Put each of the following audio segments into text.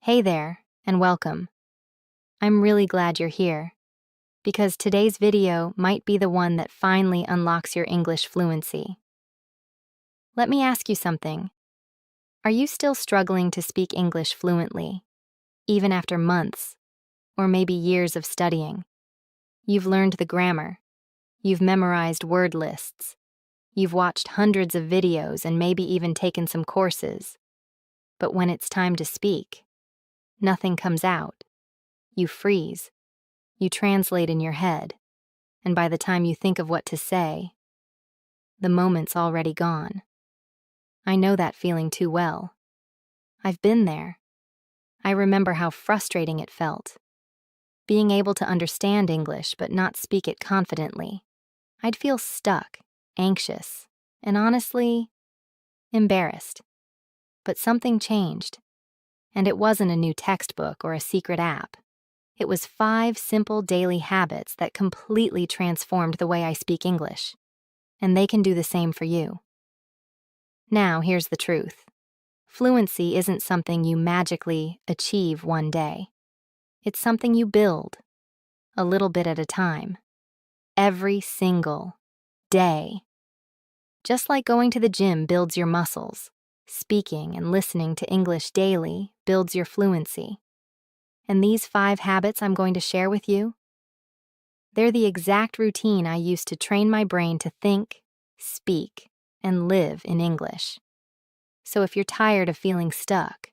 Hey there, and welcome. I'm really glad you're here, because today's video might be the one that finally unlocks your English fluency. Let me ask you something. Are you still struggling to speak English fluently, even after months, or maybe years of studying? You've learned the grammar, you've memorized word lists, you've watched hundreds of videos and maybe even taken some courses. But when it's time to speak, nothing comes out. You freeze. You translate in your head, and by the time you think of what to say, the moment's already gone. I know that feeling too well. I've been there. I remember how frustrating it felt. Being able to understand English but not speak it confidently. I'd feel stuck, anxious, and honestly, embarrassed. But something changed, and it wasn't a new textbook or a secret app. It was 5 simple daily habits that completely transformed the way I speak English. And they can do the same for you. Now, here's the truth. Fluency isn't something you magically achieve one day. It's something you build, a little bit at a time, every single day. Just like going to the gym builds your muscles, speaking and listening to English daily builds your fluency. And these 5 habits I'm going to share with you, they're the exact routine I used to train my brain to think, speak, and live in English. So if you're tired of feeling stuck,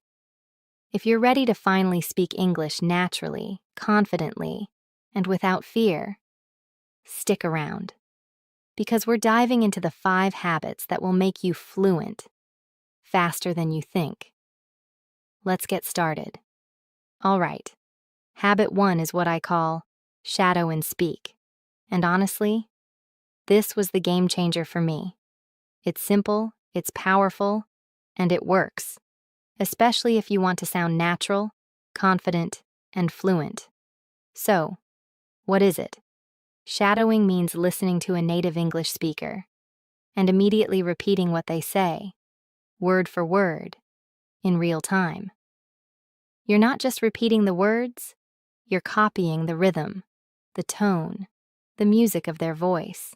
if you're ready to finally speak English naturally, confidently, and without fear, stick around. Because we're diving into the 5 habits that will make you fluent, faster than you think. Let's get started. All right. Habit 1 is what I call shadow and speak. And honestly, this was the game changer for me. It's simple, it's powerful, and it works, especially if you want to sound natural, confident, and fluent. So, what is it? Shadowing means listening to a native English speaker and immediately repeating what they say, word for word, in real time. You're not just repeating the words, you're copying the rhythm, the tone, the music of their voice.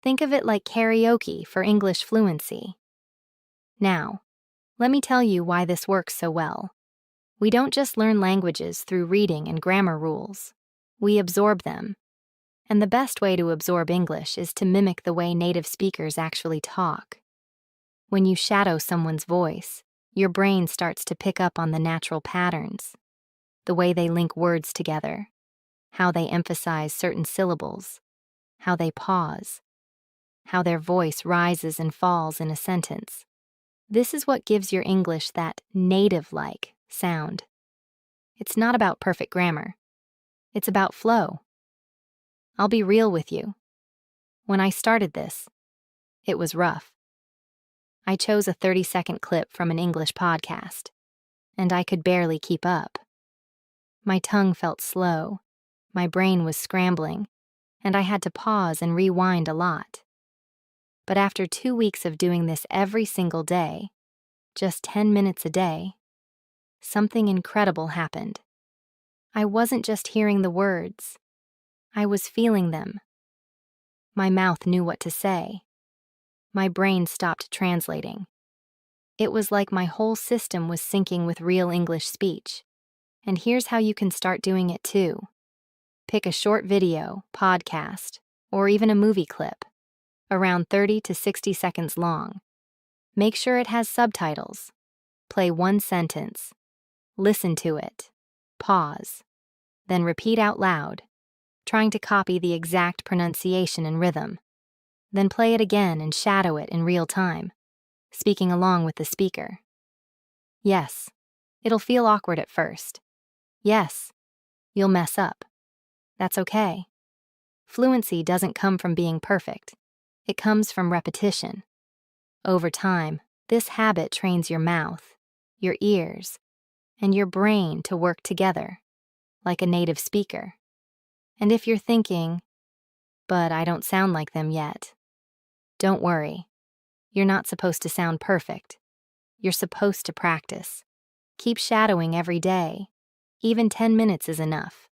Think of it like karaoke for English fluency. Now, let me tell you why this works so well. We don't just learn languages through reading and grammar rules. We absorb them. And the best way to absorb English is to mimic the way native speakers actually talk. When you shadow someone's voice, your brain starts to pick up on the natural patterns, the way they link words together, how they emphasize certain syllables, how they pause, how their voice rises and falls in a sentence. This is what gives your English that native-like sound. It's not about perfect grammar. It's about flow. I'll be real with you. When I started this, it was rough. I chose a 30-second clip from an English podcast, and I could barely keep up. My tongue felt slow, my brain was scrambling, and I had to pause and rewind a lot. But after 2 weeks of doing this every single day, just 10 minutes a day, something incredible happened. I wasn't just hearing the words, I was feeling them. My mouth knew what to say. My brain stopped translating. It was like my whole system was syncing with real English speech. And here's how you can start doing it too. Pick a short video, podcast, or even a movie clip, around 30 to 60 seconds long. Make sure it has subtitles. Play one sentence. Listen to it. Pause. Then repeat out loud, trying to copy the exact pronunciation and rhythm. Then play it again and shadow it in real time, speaking along with the speaker. Yes, it'll feel awkward at first. Yes, you'll mess up. That's okay. Fluency doesn't come from being perfect. It comes from repetition. Over time, this habit trains your mouth, your ears, and your brain to work together, like a native speaker. And if you're thinking, but I don't sound like them yet, don't worry. You're not supposed to sound perfect. You're supposed to practice. Keep shadowing every day. Even 10 minutes is enough,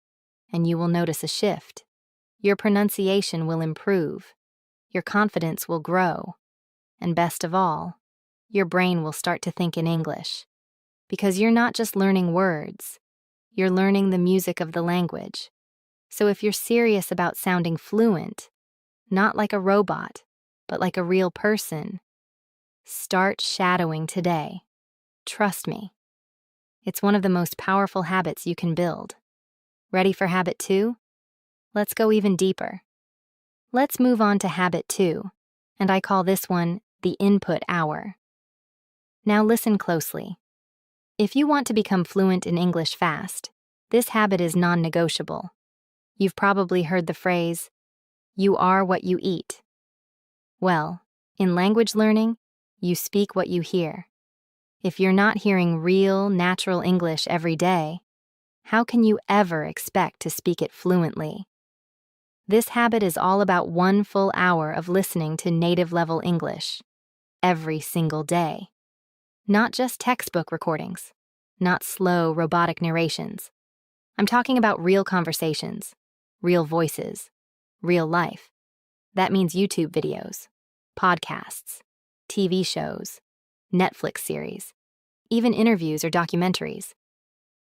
and you will notice a shift. Your pronunciation will improve, your confidence will grow, and best of all, your brain will start to think in English. Because you're not just learning words, you're learning the music of the language. So if you're serious about sounding fluent, not like a robot, but like a real person, start shadowing today. Trust me. It's one of the most powerful habits you can build. Ready for habit 2? Let's go even deeper. Let's move on to habit 2, and I call this one the input hour. Now listen closely. If you want to become fluent in English fast, this habit is non-negotiable. You've probably heard the phrase, "You are what you eat." Well, in language learning, you speak what you hear. If you're not hearing real, natural English every day, how can you ever expect to speak it fluently? This habit is all about 1 full hour of listening to native-level English every single day. Not just textbook recordings, not slow, robotic narrations. I'm talking about real conversations, real voices, real life. That means YouTube videos, podcasts, TV shows, Netflix series, even interviews or documentaries.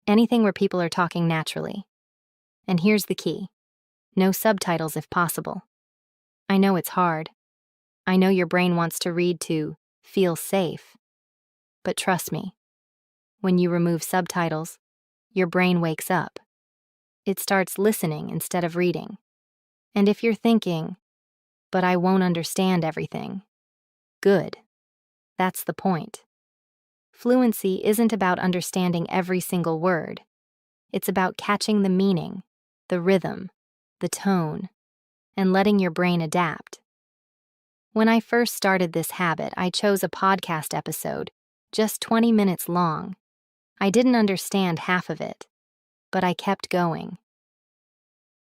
Anything where people are talking naturally. And here's the key. No subtitles if possible. I know it's hard. I know your brain wants to read to feel safe. But trust me, when you remove subtitles, your brain wakes up. It starts listening instead of reading. And if you're thinking, but I won't understand everything, good. That's the point. Fluency isn't about understanding every single word. It's about catching the meaning, the rhythm, the tone, and letting your brain adapt. When I first started this habit, I chose a podcast episode, just 20 minutes long. I didn't understand half of it, but I kept going.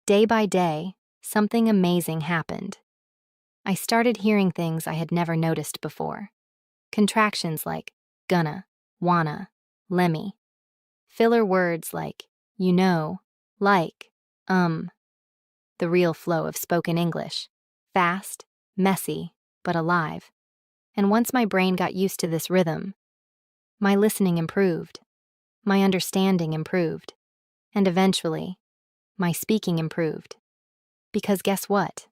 Day by day, something amazing happened. I started hearing things I had never noticed before. Contractions like gonna, wanna, lemme. Filler words like you know, like, The real flow of spoken English. Fast, messy, but alive. And once my brain got used to this rhythm, my listening improved, my understanding improved, and eventually, my speaking improved. Because guess what?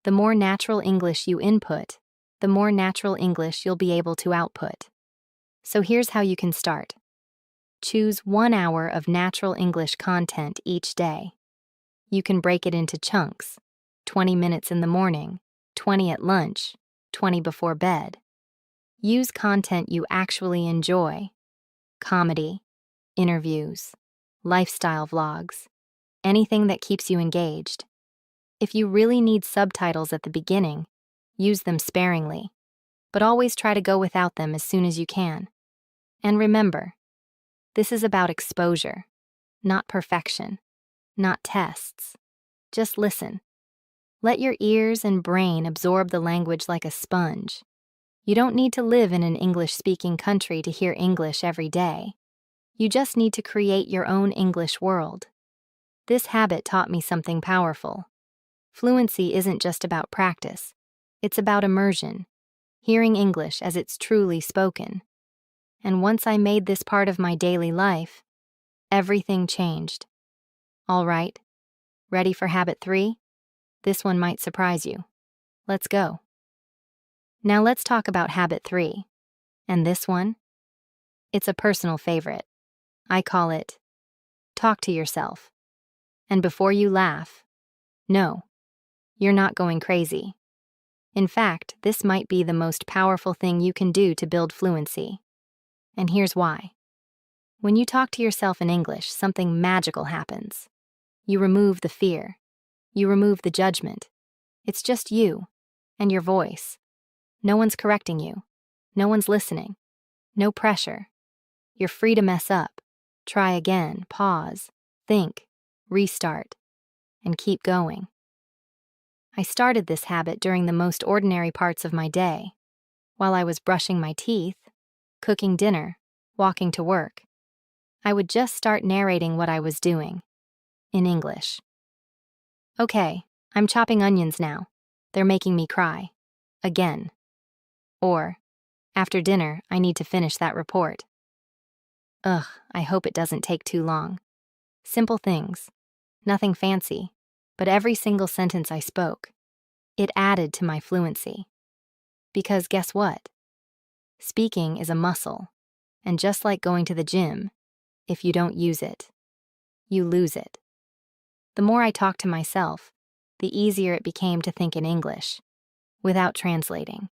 The more natural English you input, the more natural English you'll be able to output. So here's how you can start. Choose 1 hour of natural English content each day. You can break it into chunks, 20 minutes in the morning, 20 at lunch, 20 before bed. Use content you actually enjoy. Comedy, interviews, lifestyle vlogs, anything that keeps you engaged. If you really need subtitles at the beginning, use them sparingly, but always try to go without them as soon as you can. And remember, this is about exposure, not perfection, not tests. Just listen. Let your ears and brain absorb the language like a sponge. You don't need to live in an English-speaking country to hear English every day. You just need to create your own English world. This habit taught me something powerful. Fluency isn't just about practice. It's about immersion, hearing English as it's truly spoken. And once I made this part of my daily life, everything changed. All right, ready for habit 3? This one might surprise you. Let's go. Now let's talk about habit 3. And this one? It's a personal favorite. I call it, talk to yourself. And before you laugh, no, you're not going crazy. In fact, this might be the most powerful thing you can do to build fluency. And here's why. When you talk to yourself in English, something magical happens. You remove the fear. You remove the judgment. It's just you and your voice. No one's correcting you. No one's listening. No pressure. You're free to mess up. Try again, pause, think, restart, and keep going. I started this habit during the most ordinary parts of my day, while I was brushing my teeth, cooking dinner, walking to work. I would just start narrating what I was doing in English. Okay, I'm chopping onions now. They're making me cry. Again. Or, after dinner, I need to finish that report. Ugh, I hope it doesn't take too long. Simple things. Nothing fancy. But every single sentence I spoke, it added to my fluency. Because guess what? Speaking is a muscle. And just like going to the gym, if you don't use it, you lose it. The more I talked to myself, the easier it became to think in English, without translating.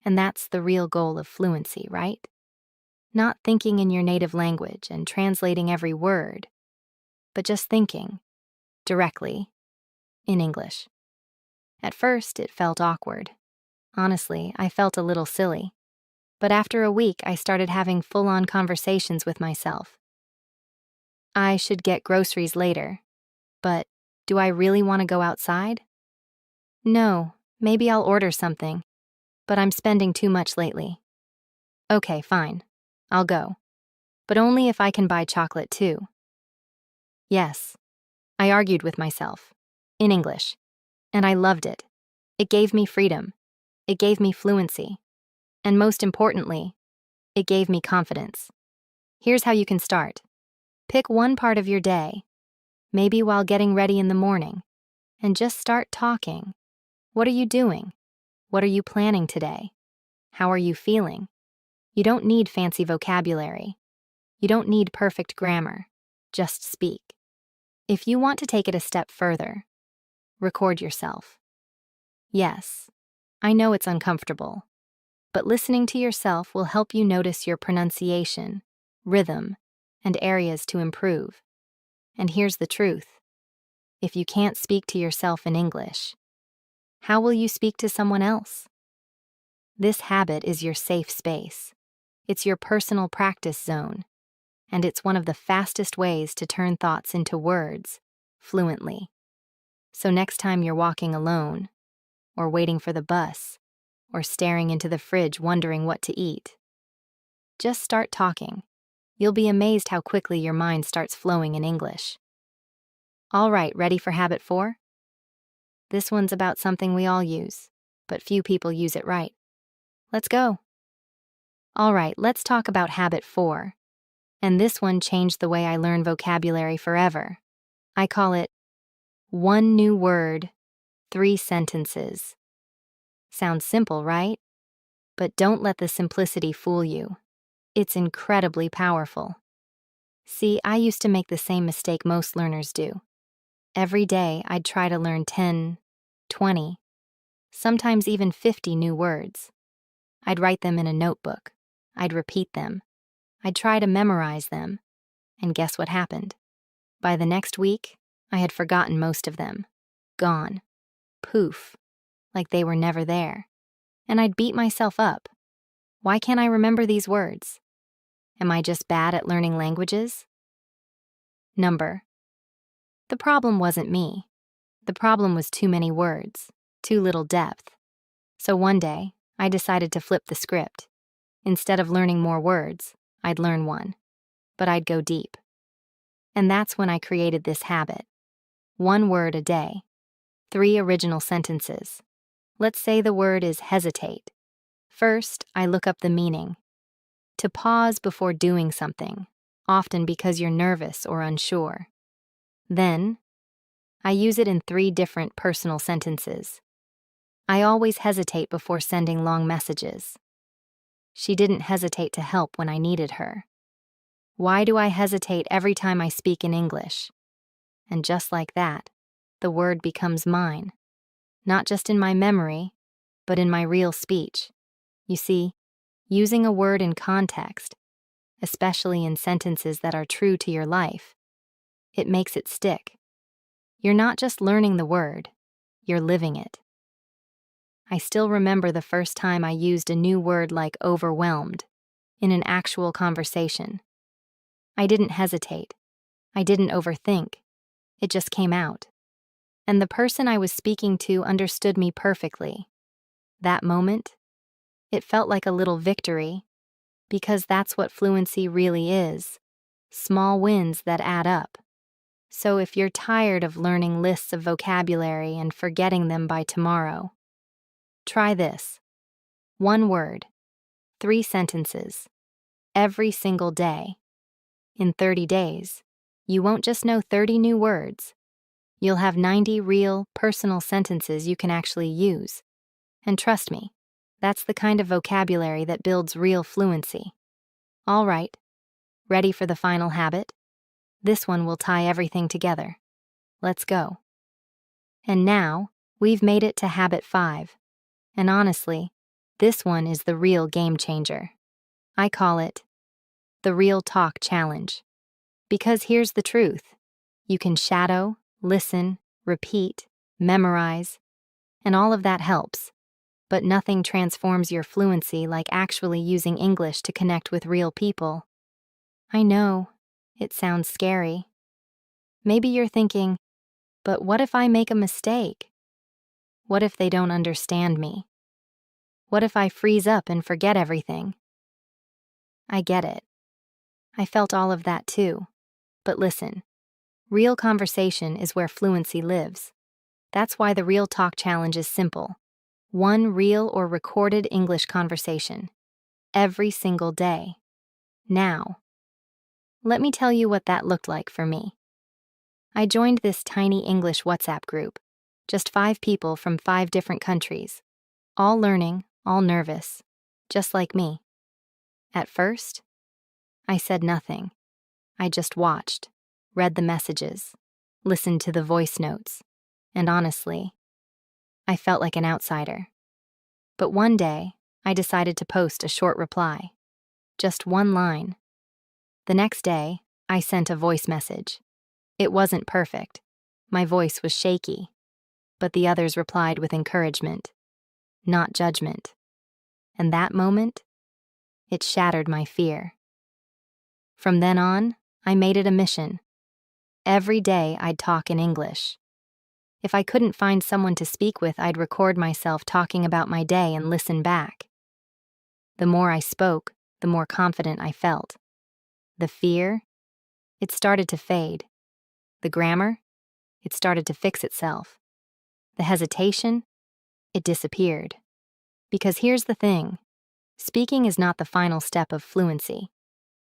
And that's the real goal of fluency, right? Not thinking in your native language and translating every word, but just thinking, directly, in English. At first, it felt awkward. Honestly, I felt a little silly. But after a week, I started having full-on conversations with myself. I should get groceries later, but do I really want to go outside? No, maybe I'll order something, but I'm spending too much lately. Okay, fine, I'll go, but only if I can buy chocolate too. Yes, I argued with myself, in English, and I loved it. It gave me freedom. It gave me fluency. And most importantly, it gave me confidence. Here's how you can start. Pick one part of your day, maybe while getting ready in the morning, and just start talking. What are you doing? What are you planning today? How are you feeling? You don't need fancy vocabulary. You don't need perfect grammar. Just speak. If you want to take it a step further, record yourself. Yes, I know it's uncomfortable, but listening to yourself will help you notice your pronunciation, rhythm, and areas to improve. And here's the truth. If you can't speak to yourself in English, how will you speak to someone else? This habit is your safe space. It's your personal practice zone, and it's one of the fastest ways to turn thoughts into words, fluently. So next time you're walking alone, or waiting for the bus, or staring into the fridge wondering what to eat, just start talking. You'll be amazed how quickly your mind starts flowing in English. All right, ready for habit 4? This one's about something we all use, but few people use it right. Let's go. All right, let's talk about habit 4. And this one changed the way I learn vocabulary forever. I call it 1 new word, 3 sentences. Sounds simple, right? But don't let the simplicity fool you. It's incredibly powerful. See, I used to make the same mistake most learners do. Every day, I'd try to learn 10, 20, sometimes even 50 new words. I'd write them in a notebook. I'd repeat them. I'd try to memorize them. And guess what happened? By the next week, I had forgotten most of them. Gone. Poof. Like they were never there. And I'd beat myself up. Why can't I remember these words? Am I just bad at learning languages? Number. The problem wasn't me. The problem was too many words, too little depth. So one day, I decided to flip the script. Instead of learning more words, I'd learn one. But I'd go deep. And that's when I created this habit. 1 word a day. 3 original sentences. Let's say the word is hesitate. First, I look up the meaning. To pause before doing something, often because you're nervous or unsure. Then, I use it in 3 different personal sentences. I always hesitate before sending long messages. She didn't hesitate to help when I needed her. Why do I hesitate every time I speak in English? And just like that, the word becomes mine. Not just in my memory, but in my real speech. You see, using a word in context, especially in sentences that are true to your life, it makes it stick. You're not just learning the word, you're living it. I still remember the first time I used a new word like overwhelmed in an actual conversation. I didn't hesitate. I didn't overthink. It just came out. And the person I was speaking to understood me perfectly. That moment, it felt like a little victory, because that's what fluency really is, Small wins that add up. So if you're tired of learning lists of vocabulary and forgetting them by tomorrow, try this. 1 word, 3 sentences, every single day. In 30 days, you won't just know 30 new words. You'll have 90 real, personal sentences you can actually use. And trust me, that's the kind of vocabulary that builds real fluency. All right, ready for the final habit? This one will tie everything together. Let's go. And now, we've made it to habit 5. And honestly, this one is the real game changer. I call it the Real Talk Challenge. Because here's the truth. You can shadow, listen, repeat, memorize, and all of that helps. But nothing transforms your fluency like actually using English to connect with real people. I know, it sounds scary. Maybe you're thinking, but what if I make a mistake? What if they don't understand me? What if I freeze up and forget everything? I get it. I felt all of that too. But listen, real conversation is where fluency lives. That's why the Real Talk Challenge is simple. 1 real or recorded English conversation, every single day. Now, let me tell you what that looked like for me. I joined this tiny English WhatsApp group, just 5 people from 5 different countries, all learning, all nervous, just like me. At first, I said nothing. I just watched, read the messages, listened to the voice notes, and honestly, I felt like an outsider. But one day, I decided to post a short reply, just 1 line. The next day, I sent a voice message. It wasn't perfect. My voice was shaky, but the others replied with encouragement, not judgment. And that moment, it shattered my fear. From then on, I made it a mission. Every day I'd talk in English. If I couldn't find someone to speak with, I'd record myself talking about my day and listen back. The more I spoke, the more confident I felt. The fear, it started to fade. The grammar, it started to fix itself. The hesitation, it disappeared. Because here's the thing, speaking is not the final step of fluency.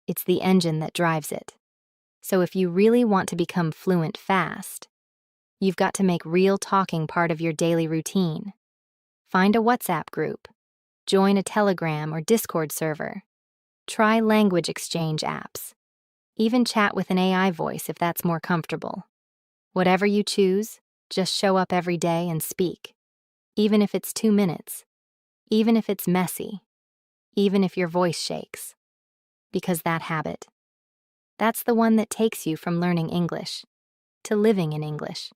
It's the engine that drives it. So if you really want to become fluent fast, you've got to make real talking part of your daily routine. Find a WhatsApp group, join a Telegram or Discord server, try language exchange apps, even chat with an AI voice if that's more comfortable. Whatever you choose, just show up every day and speak. Even if it's 2 minutes, even if it's messy, even if your voice shakes. Because that habit, that's the one that takes you from learning English to living in English.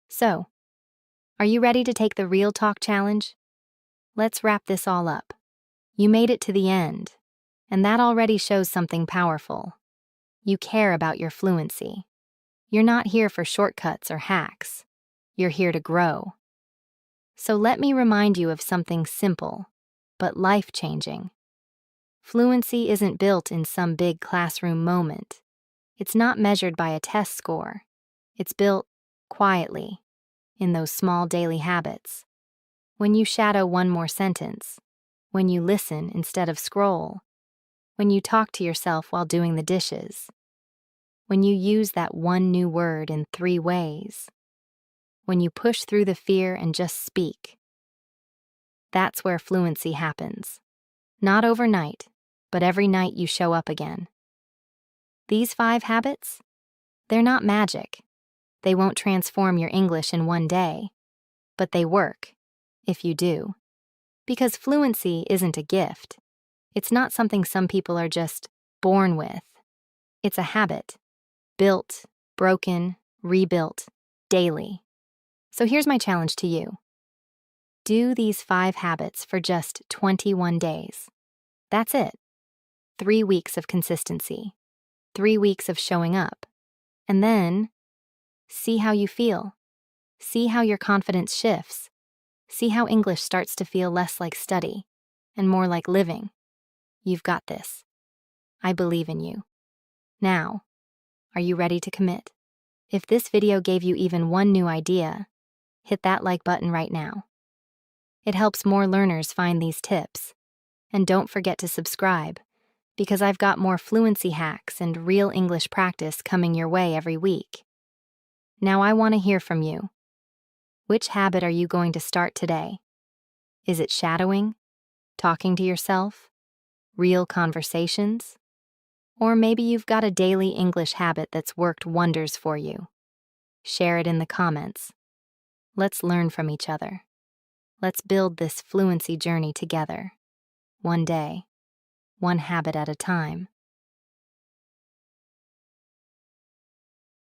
So, are you ready to take the Real Talk Challenge? Let's wrap this all up. You made it to the end, and that already shows something powerful. You care about your fluency. You're not here for shortcuts or hacks. You're here to grow. So let me remind you of something simple, but life-changing. Fluency isn't built in some big classroom moment. It's not measured by a test score. It's built quietly, in those small daily habits. When you shadow 1 more sentence, when you listen instead of scroll, when you talk to yourself while doing the dishes, when you use that 1 new word in 3 ways, when you push through the fear and just speak. That's where fluency happens. Not overnight, but every night you show up again. These 5 habits, they're not magic. They won't transform your English in 1 day, but they work, if you do. Because fluency isn't a gift. It's not something some people are just born with. It's a habit, built, broken, rebuilt, daily. So here's my challenge to you. Do these 5 habits for just 21 days. That's it. 3 weeks of consistency. 3 weeks of showing up. And then, see how you feel. See how your confidence shifts. See how English starts to feel less like study and more like living. You've got this. I believe in you. Now, are you ready to commit? If this video gave you even one new idea, hit that like button right now. It helps more learners find these tips. And don't forget to subscribe, because I've got more fluency hacks and real English practice coming your way every week. Now I want to hear from you. Which habit are you going to start today? Is it shadowing? Talking to yourself? Real conversations? Or maybe you've got a daily English habit that's worked wonders for you. Share it in the comments. Let's learn from each other. Let's build this fluency journey together. One day, one habit at a time.